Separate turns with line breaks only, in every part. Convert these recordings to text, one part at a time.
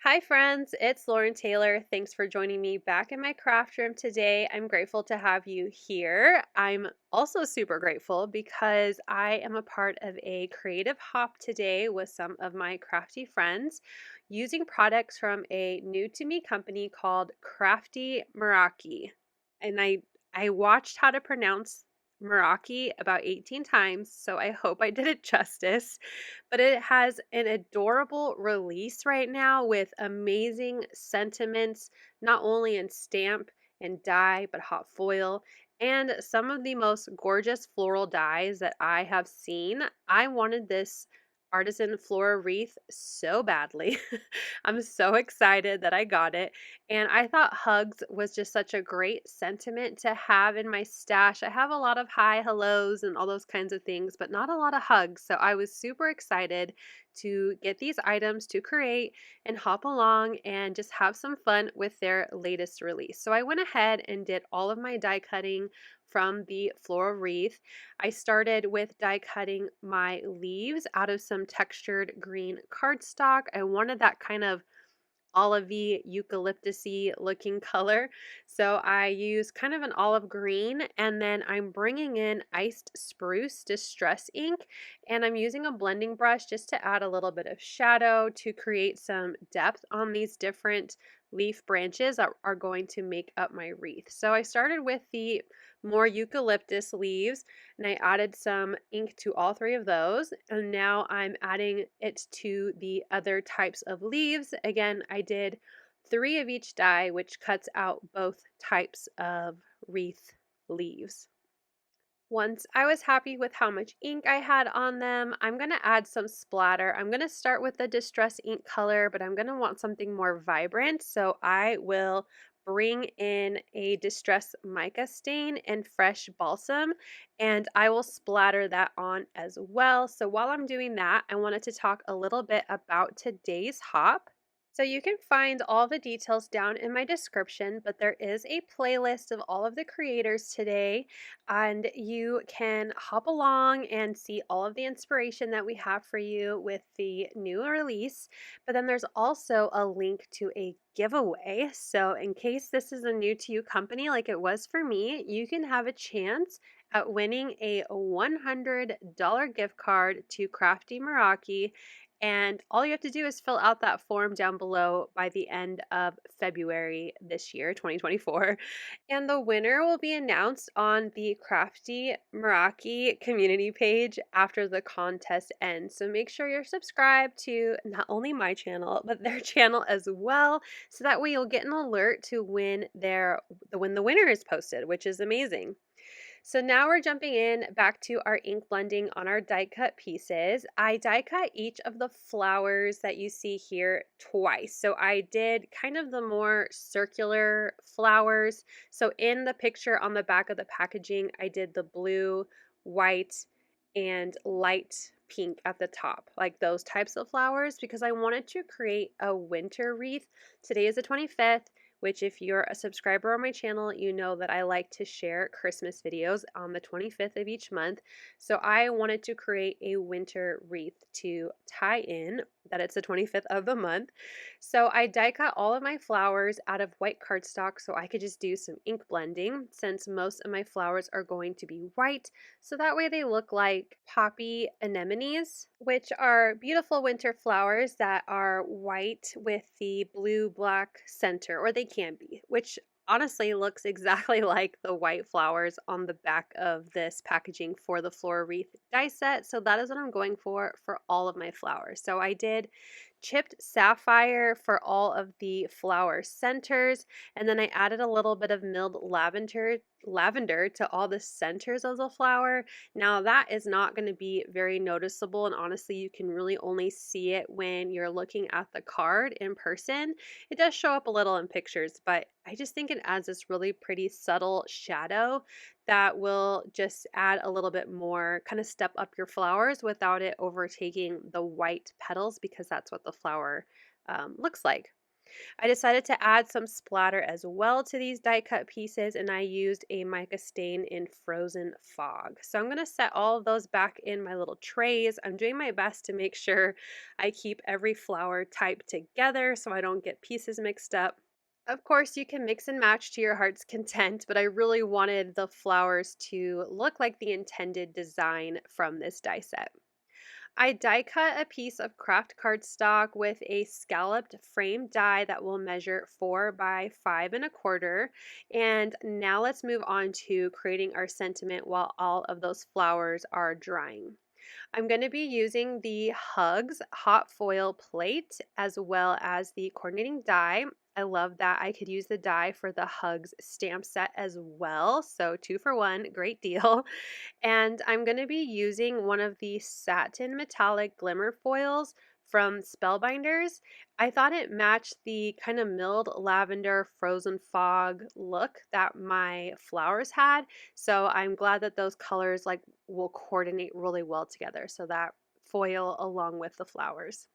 Hi, friends. It's Lauren Taylor. Thanks for joining me back in my craft room today. I'm grateful to have you here. I'm also super grateful because I am a part of a creative hop today with some of my crafty friends using products from a new to me company called Crafty Meraki. And I watched how to pronounce Meraki about 18 times, so I hope I did it justice. But it has an adorable release right now with amazing sentiments, not only in stamp and die, but hot foil, and some of the most gorgeous floral dies that I have seen. I wanted this Artisan Flora wreath so badly. I'm so excited that I got it. And I thought hugs was just such a great sentiment to have in my stash. I have a lot of hi, hellos, and all those kinds of things, but not a lot of hugs. So I was super excited to get these items to create and hop along and just have some fun with their latest release. So I went ahead and did all of my die cutting from the floral wreath. I started with die cutting my leaves out of some textured green cardstock. I wanted that kind of olivey eucalyptusy looking color. So I use kind of an olive green, and then I'm bringing in iced spruce distress ink, and I'm using a blending brush just to add a little bit of shadow to create some depth on these different leaf branches that are going to make up my wreath. So I started with the more eucalyptus leaves, and I added some ink to all three of those, and now I'm adding it to the other types of leaves. Again, I did 3 of each die, which cuts out both types of wreath leaves. Once I was happy with how much ink I had on them, I'm going to add some splatter. I'm going to start with the distress ink color, but I'm going to want something more vibrant, so I will bring in a distress mica stain and fresh balsam, and I will splatter that on as well. So while I'm doing that, I wanted to talk a little bit about today's hop. So you can find all the details down in my description, but there is a playlist of all of the creators today, and you can hop along and see all of the inspiration that we have for you with the new release. But then there's also a link to a giveaway. So in case this is a new to you company like it was for me, you can have a chance at winning a $100 gift card to Crafty Meraki, and all you have to do is fill out that form down below by the end of February this year, 2024. And the winner will be announced on the Crafty Meraki community page after the contest ends. So make sure you're subscribed to not only my channel, but their channel as well. So that way you'll get an alert to when the winner is posted, which is amazing. So now we're jumping in back to our ink blending on our die cut pieces. I die cut each of the flowers that you see here twice. So I did kind of the more circular flowers. So in the picture on the back of the packaging, I did the blue, white, and light pink at the top, like those types of flowers, because I wanted to create a winter wreath. Today is the 25th, which if you're a subscriber on my channel, you know that I like to share Christmas videos on the 25th of each month. So I wanted to create a winter wreath to tie in that it's the 25th of the month. So I die cut all of my flowers out of white cardstock so I could just do some ink blending, since most of my flowers are going to be white. So that way they look like poppy anemones, which are beautiful winter flowers that are white with the blue-black center, or they can be, which honestly looks exactly like the white flowers on the back of this packaging for the Flora Wreath die set. So that is what I'm going for all of my flowers. So I did chipped sapphire for all of the flower centers, and then I added a little bit of milled lavender to all the centers of the flower. Now that is not going to be very noticeable, and honestly you can really only see it when you're looking at the card in person. It does show up a little in pictures, but I just think it adds this really pretty subtle shadow that will just add a little bit more, kind of step up your flowers without it overtaking the white petals, because that's what the flower looks like. I decided to add some splatter as well to these die cut pieces, and I used a mica stain in Frozen Fog. So I'm going to set all of those back in my little trays. I'm doing my best to make sure I keep every flower type together so I don't get pieces mixed up. Of course, you can mix and match to your heart's content, but I really wanted the flowers to look like the intended design from this die set. I die cut a piece of craft cardstock with a scalloped frame die that will measure 4 by 5 1/4. And now let's move on to creating our sentiment while all of those flowers are drying. I'm going to be using the Hugs hot foil plate as well as the coordinating die. I love that I could use the die for the Hugs stamp set as well. So 2 for 1, great deal. And I'm going to be using one of the satin metallic glimmer foils from Spellbinders. I thought it matched the kind of milled lavender frozen fog look that my flowers had. So I'm glad that those colors like will coordinate really well together. So that foil along with the flowers.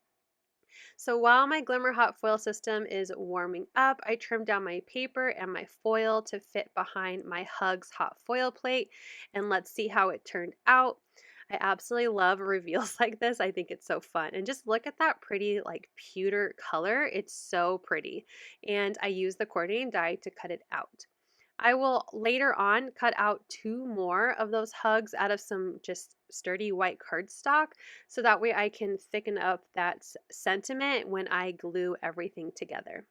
So while my Glimmer hot foil system is warming up, I trimmed down my paper and my foil to fit behind my Hugs hot foil plate, and let's see how it turned out. I absolutely love reveals like this. I think it's so fun. And just look at that pretty like pewter color. It's so pretty. And I use the coordinating die to cut it out. I will later on cut out 2 more of those hugs out of some just sturdy white cardstock so that way I can thicken up that sentiment when I glue everything together.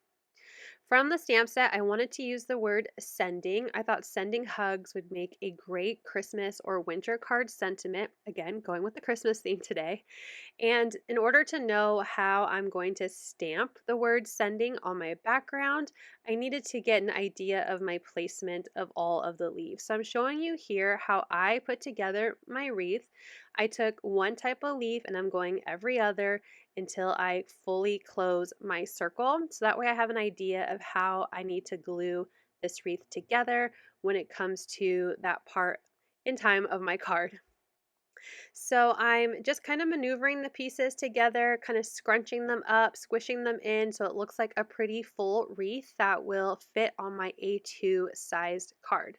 From the stamp set, I wanted to use the word sending. I thought sending hugs would make a great Christmas or winter card sentiment. Again, going with the Christmas theme today. And in order to know how I'm going to stamp the word sending on my background, I needed to get an idea of my placement of all of the leaves. So I'm showing you here how I put together my wreath. I took one type of leaf and I'm going every other until I fully close my circle. So that way I have an idea of how I need to glue this wreath together when it comes to that part in time of my card. So I'm just kind of maneuvering the pieces together, kind of scrunching them up, squishing them in so it looks like a pretty full wreath that will fit on my A2 sized card.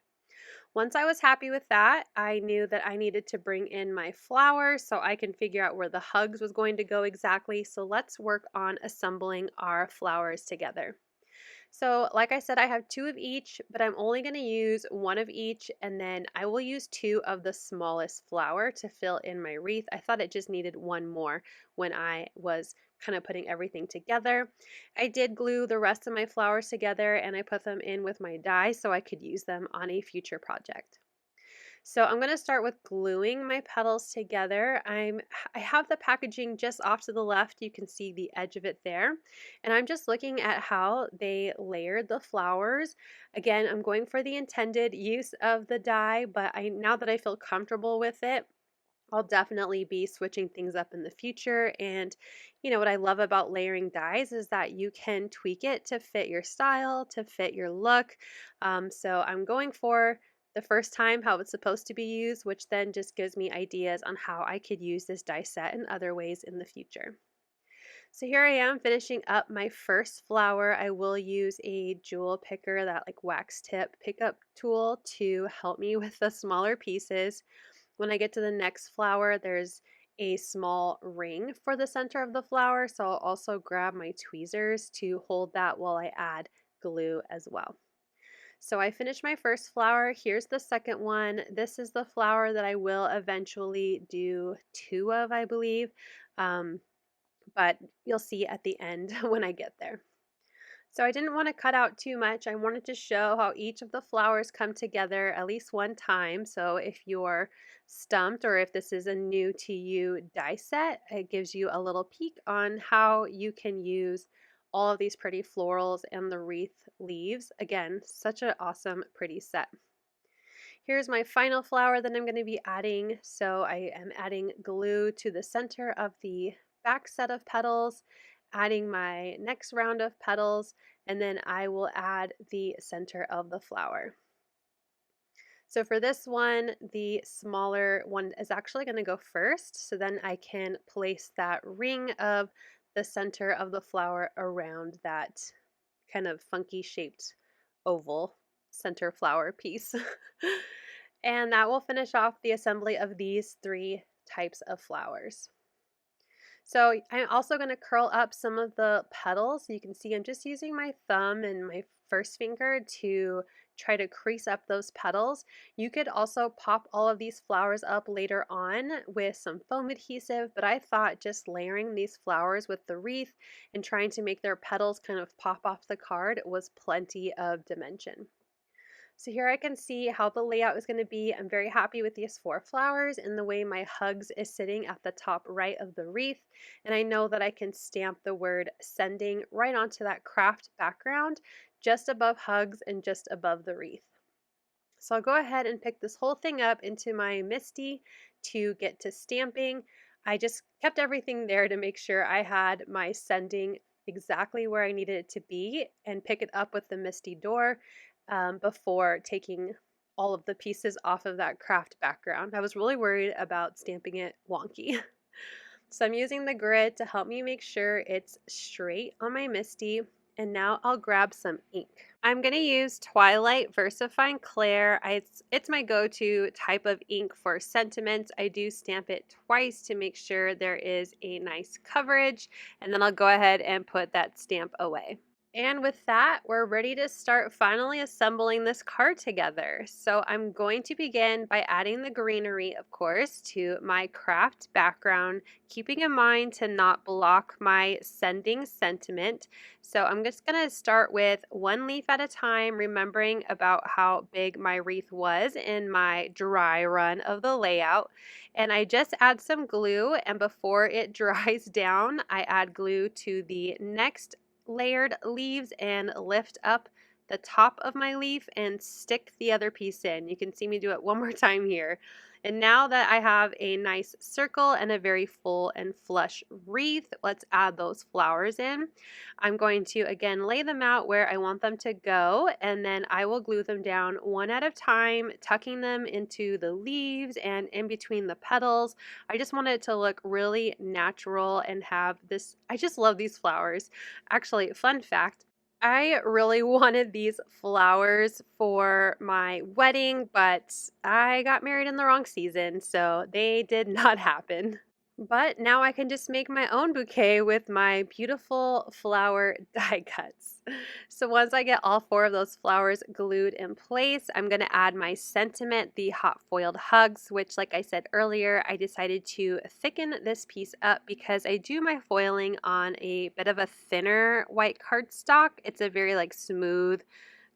Once I was happy with that, I knew that I needed to bring in my flowers so I can figure out where the hugs was going to go exactly. So let's work on assembling our flowers together. So like I said, I have 2 of each, but I'm only going to use 1 of each, and then I will use 2 of the smallest flower to fill in my wreath. I thought it just needed 1 more when I was kind of putting everything together. I did glue the rest of my flowers together and I put them in with my die so I could use them on a future project. So I'm going to start with gluing my petals together. I have the packaging just off to the left. You can see the edge of it there. And I'm just looking at how they layered the flowers. Again, I'm going for the intended use of the die, but now that I feel comfortable with it, I'll definitely be switching things up in the future. And you know what I love about layering dies is that you can tweak it to fit your style, to fit your look. So I'm going for the first time how it's supposed to be used, which then just gives me ideas on how I could use this die set in other ways in the future. So here I am finishing up my first flower. I will use a jewel picker, that like wax tip pickup tool, to help me with the smaller pieces. When I get to the next flower, there's a small ring for the center of the flower, so I'll also grab my tweezers to hold that while I add glue as well. So I finished my first flower. Here's the second one. This is the flower that I will eventually do 2 of, I believe, um, but you'll see at the end when I get there. So I didn't want to cut out too much. I wanted to show how each of the flowers come together at least one time. So if you're stumped or if this is a new to you die set, it gives you a little peek on how you can use all of these pretty florals and the wreath leaves. Again, such an awesome, pretty set. Here's my final flower that I'm going to be adding. So I am adding glue to the center of the back set of petals, adding my next round of petals, and then I will add the center of the flower. So for this one, the smaller one is actually going to go first. So then I can place that ring of the center of the flower around that kind of funky shaped oval center flower piece. And that will finish off the assembly of these 3 types of flowers. So I'm also going to curl up some of the petals. You can see I'm just using my thumb and my first finger to try to crease up those petals. You could also pop all of these flowers up later on with some foam adhesive, but I thought just layering these flowers with the wreath and trying to make their petals kind of pop off the card was plenty of dimension. So here I can see how the layout is going to be. I'm very happy with these 4 flowers and the way my hugs is sitting at the top right of the wreath. And I know that I can stamp the word sending right onto that craft background just above hugs and just above the wreath. So I'll go ahead and pick this whole thing up into my MISTI to get to stamping. I just kept everything there to make sure I had my sending exactly where I needed it to be and pick it up with the MISTI door before taking all of the pieces off of that craft background. I was really worried about stamping it wonky. So I'm using the grid to help me make sure it's straight on my MISTI. And now I'll grab some ink. I'm going to use Twilight VersaFine Clair. It's my go-to type of ink for sentiments. I do stamp it twice to make sure there is a nice coverage, and then I'll go ahead and put that stamp away. And with that, we're ready to start finally assembling this card together. So I'm going to begin by adding the greenery, of course, to my craft background, keeping in mind to not block my sending sentiment. So I'm just going to start with 1 leaf at a time, remembering about how big my wreath was in my dry run of the layout. And I just add some glue, and before it dries down, I add glue to the next layered leaves and lift up the top of my leaf and stick the other piece in. You can see me do it one more time here. And now that I have a nice circle and a very full and flush wreath, let's add those flowers in. I'm going to again lay them out where I want them to go, and then I will glue them down one at a time, tucking them into the leaves and in between the petals. I just want it to look really natural and have this, I just love these flowers. Actually, fun fact, I really wanted these flowers for my wedding, but I got married in the wrong season, so they did not happen. But now I can just make my own bouquet with my beautiful flower die cuts. So once I get all 4 of those flowers glued in place, I'm going to add my sentiment, the hot foiled hugs, which like I said earlier, I decided to thicken this piece up because I do my foiling on a bit of a thinner white cardstock. It's a very like smooth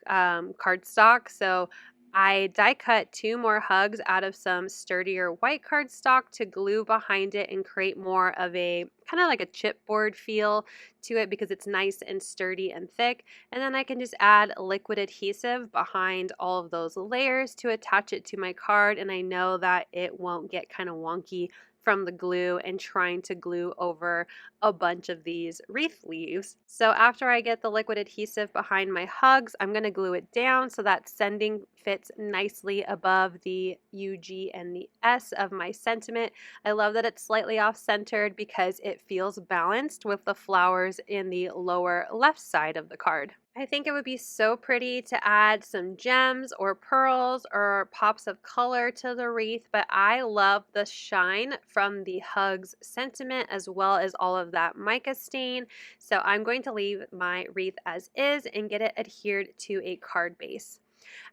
cardstock. So I die cut 2 more hugs out of some sturdier white cardstock to glue behind it and create more of a kind of like a chipboard feel to it because it's nice and sturdy and thick. And then I can just add liquid adhesive behind all of those layers to attach it to my card, and I know that it won't get kind of wonky from the glue and trying to glue over a bunch of these wreath leaves. So after I get the liquid adhesive behind my hugs, I'm going to glue it down so that sending fits nicely above the UG and the S of my sentiment. I love that it's slightly off-centered because it feels balanced with the flowers in the lower left side of the card. I think it would be so pretty to add some gems or pearls or pops of color to the wreath, but I love the shine from the hugs sentiment as well as all of that mica stain. So I'm going to leave my wreath as is and get it adhered to a card base.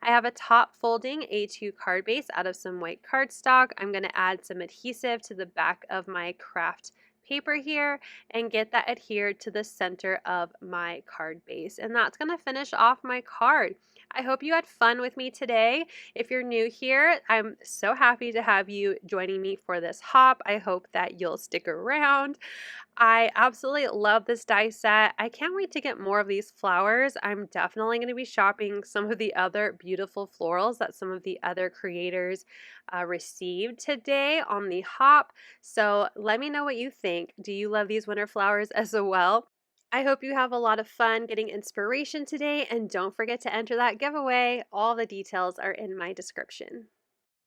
I have a top folding A2 card base out of some white cardstock. I'm going to add some adhesive to the back of my craft paper here and get that adhered to the center of my card base. And that's going to finish off my card. I hope you had fun with me today. If you're new here, I'm so happy to have you joining me for this hop. I hope that you'll stick around. I absolutely love this die set. I can't wait to get more of these flowers. I'm definitely going to be shopping some of the other beautiful florals that some of the other creators received today on the hop. So let me know what you think. Do you love these winter flowers as well? I hope you have a lot of fun getting inspiration today, and don't forget to enter that giveaway. All the details are in my description.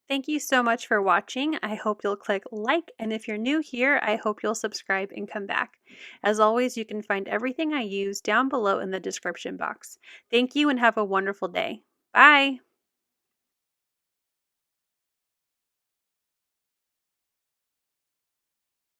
Thank you so much for watching. I hope you'll click like, and if you're new here, I hope you'll subscribe and come back. As always, you can find everything I use down below in the description box. Thank you and have a wonderful day. Bye!